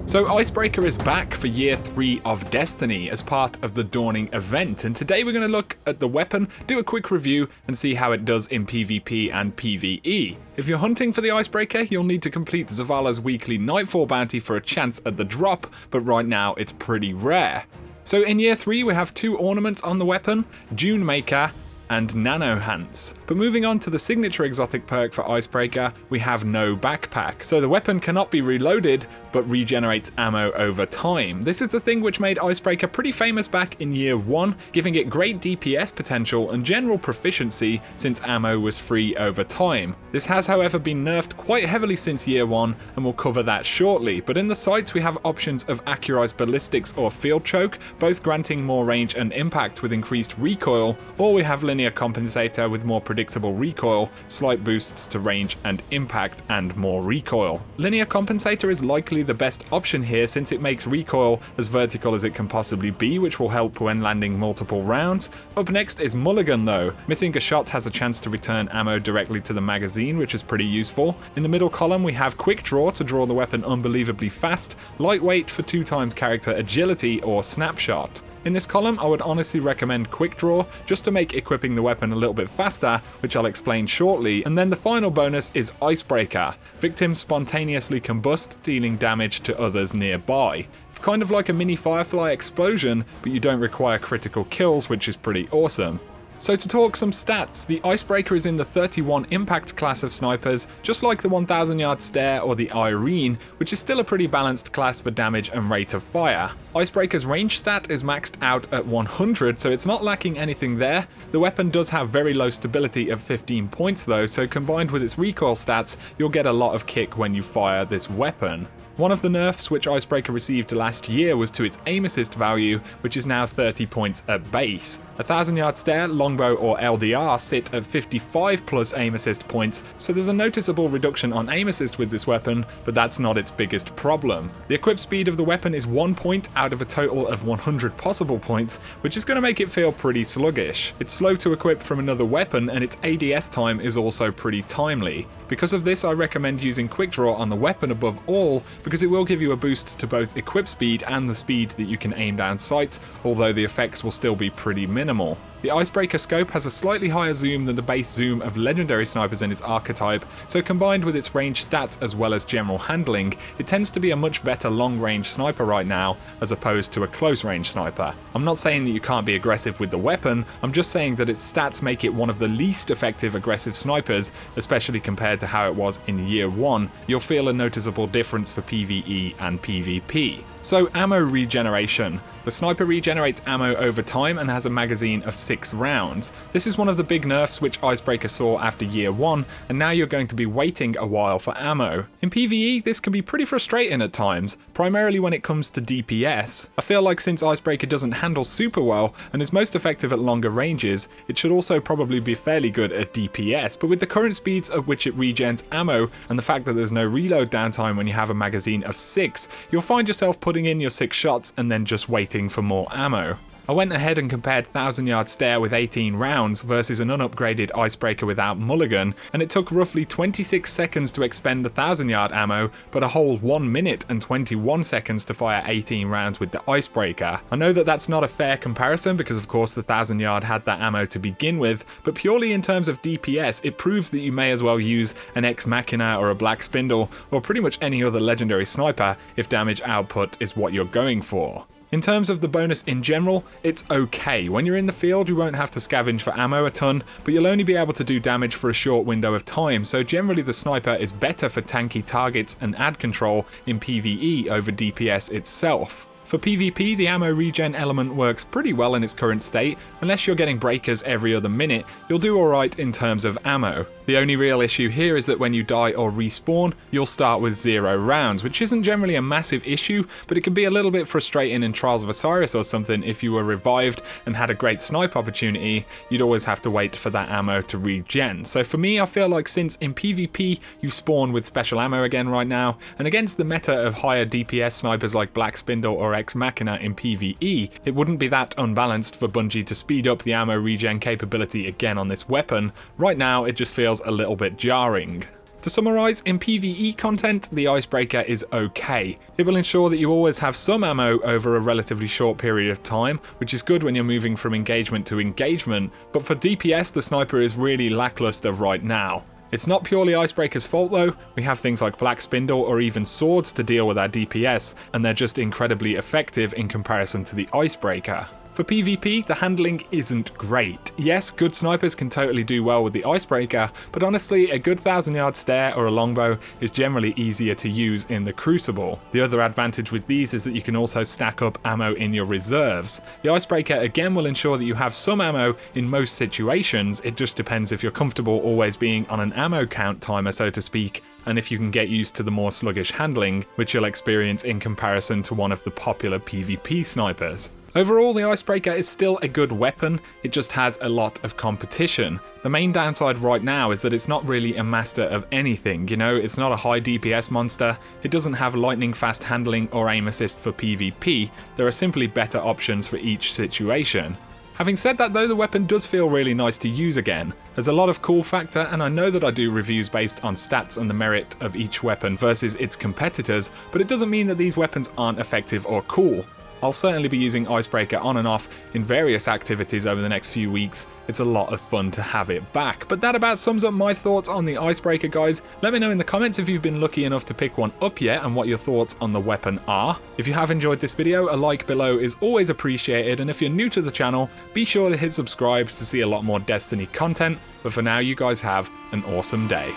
So Icebreaker is back for year 3 of Destiny as part of the Dawning event, and today we're going to look at the weapon, do a quick review, and see how it does in PvP and PvE. If you're hunting for the Icebreaker, you'll need to complete Zavala's weekly Nightfall bounty for a chance at the drop, but right now it's pretty rare. So in year 3 we have 2 ornaments on the weapon, June Maker and Nano Hands. But moving on to the signature exotic perk for Icebreaker, we have no backpack. So the weapon cannot be reloaded, but regenerates ammo over time. This is the thing which made Icebreaker pretty famous back in year 1, giving it great DPS potential and general proficiency since ammo was free over time. This has however been nerfed quite heavily since year 1, and we'll cover that shortly. But in the sights we have options of Accurized Ballistics or Field Choke, both granting more range and impact with increased recoil, or we have Linear Compensator with more predictable recoil, slight boosts to range and impact, and more recoil. Linear Compensator is likely the best option here since it makes recoil as vertical as it can possibly be, which will help when landing multiple rounds. Up next is Mulligan though. Missing a shot has a chance to return ammo directly to the magazine, which is pretty useful. In the middle column we have Quick Draw to draw the weapon unbelievably fast, Lightweight for 2x character agility or Snapshot. In this column, I would honestly recommend Quick Draw, just to make equipping the weapon a little bit faster, which I'll explain shortly. And then the final bonus is Icebreaker. Victims spontaneously combust, dealing damage to others nearby. It's kind of like a mini Firefly explosion, but you don't require critical kills, which is pretty awesome. So to talk some stats, the Icebreaker is in the 31 impact class of snipers, just like the 1000 yard stare or the Irene, which is still a pretty balanced class for damage and rate of fire. Icebreaker's range stat is maxed out at 100, so it's not lacking anything there. The weapon does have very low stability of 15 points though, so combined with its recoil stats, you'll get a lot of kick when you fire this weapon. One of the nerfs which Icebreaker received last year was to its aim assist value, which is now 30 points at base. 1000 yard stare, longbow or LDR sit at 55 plus aim assist points, so there's a noticeable reduction on aim assist with this weapon, but that's not its biggest problem. The equip speed of the weapon is 1 point out of a total of 100 possible points, which is going to make it feel pretty sluggish. It's slow to equip from another weapon, and its ADS time is also pretty timely. Because of this, I recommend using Quick Draw on the weapon above all, because it will give you a boost to both equip speed and the speed that you can aim down sights, although the effects will still be pretty minimal. The Icebreaker scope has a slightly higher zoom than the base zoom of legendary snipers in its archetype, so combined with its range stats as well as general handling, it tends to be a much better long range sniper right now as opposed to a close range sniper. I'm not saying that you can't be aggressive with the weapon, I'm just saying that its stats make it one of the least effective aggressive snipers, especially compared to how it was in year 1. You'll feel a noticeable difference for PvE and PvP. So ammo regeneration. The sniper regenerates ammo over time and has a magazine of 6 rounds. This is one of the big nerfs which Icebreaker saw after year 1, and now you're going to be waiting a while for ammo. In PvE, this can be pretty frustrating at times, primarily when it comes to DPS. I feel like since Icebreaker doesn't handle super well and is most effective at longer ranges, it should also probably be fairly good at DPS, but with the current speeds at which it regens ammo and the fact that there's no reload downtime when you have a magazine of 6, you'll find yourself putting in your 6 shots and then just waiting for more ammo. I went ahead and compared 1000 yard stare with 18 rounds versus an unupgraded Icebreaker without Mulligan, and it took roughly 26 seconds to expend the 1000 yard ammo, but a whole 1 minute and 21 seconds to fire 18 rounds with the Icebreaker. I know that that's not a fair comparison because of course the 1000 yard had that ammo to begin with, but purely in terms of DPS, it proves that you may as well use an Ex Machina or a Black Spindle, or pretty much any other legendary sniper if damage output is what you're going for. In terms of the bonus in general, it's okay. When you're in the field, you won't have to scavenge for ammo a ton, but you'll only be able to do damage for a short window of time, so generally the sniper is better for tanky targets and ad control in PvE over DPS itself. For PvP, the ammo regen element works pretty well in its current state. Unless you're getting breakers every other minute, you'll do alright in terms of ammo. The only real issue here is that when you die or respawn, you'll start with 0 rounds, which isn't generally a massive issue, but it can be a little bit frustrating in Trials of Osiris or something. If you were revived and had a great snipe opportunity, you'd always have to wait for that ammo to regen. So for me, I feel like since in PvP you spawn with special ammo again right now, and against the meta of higher DPS snipers like Black Spindle or Ex Machina in PvE, it wouldn't be that unbalanced for Bungie to speed up the ammo regen capability again on this weapon. Right now, it just feels a little bit jarring. To summarise, in PvE content, the Icebreaker is okay. It will ensure that you always have some ammo over a relatively short period of time, which is good when you're moving from engagement to engagement, but for DPS the sniper is really lackluster right now. It's not purely Icebreaker's fault though, we have things like Black Spindle or even swords to deal with our DPS, and they're just incredibly effective in comparison to the Icebreaker. For PvP, the handling isn't great. Yes, good snipers can totally do well with the Icebreaker, but honestly, a good 1000-yard stare or a longbow is generally easier to use in the Crucible. The other advantage with these is that you can also stack up ammo in your reserves. The Icebreaker again will ensure that you have some ammo in most situations, it just depends if you're comfortable always being on an ammo count timer, so to speak, and if you can get used to the more sluggish handling, which you'll experience in comparison to one of the popular PvP snipers. Overall, the Icebreaker is still a good weapon, it just has a lot of competition. The main downside right now is that it's not really a master of anything, you know, it's not a high DPS monster, it doesn't have lightning fast handling or aim assist for PvP, there are simply better options for each situation. Having said that though, the weapon does feel really nice to use again. There's a lot of cool factor, and I know that I do reviews based on stats and the merit of each weapon versus its competitors, but it doesn't mean that these weapons aren't effective or cool. I'll certainly be using Icebreaker on and off in various activities over the next few weeks. It's a lot of fun to have it back. But that about sums up my thoughts on the Icebreaker, guys. Let me know in the comments if you've been lucky enough to pick one up yet and what your thoughts on the weapon are. If you have enjoyed this video, a like below is always appreciated, and if you're new to the channel, be sure to hit subscribe to see a lot more Destiny content. But for now, you guys have an awesome day.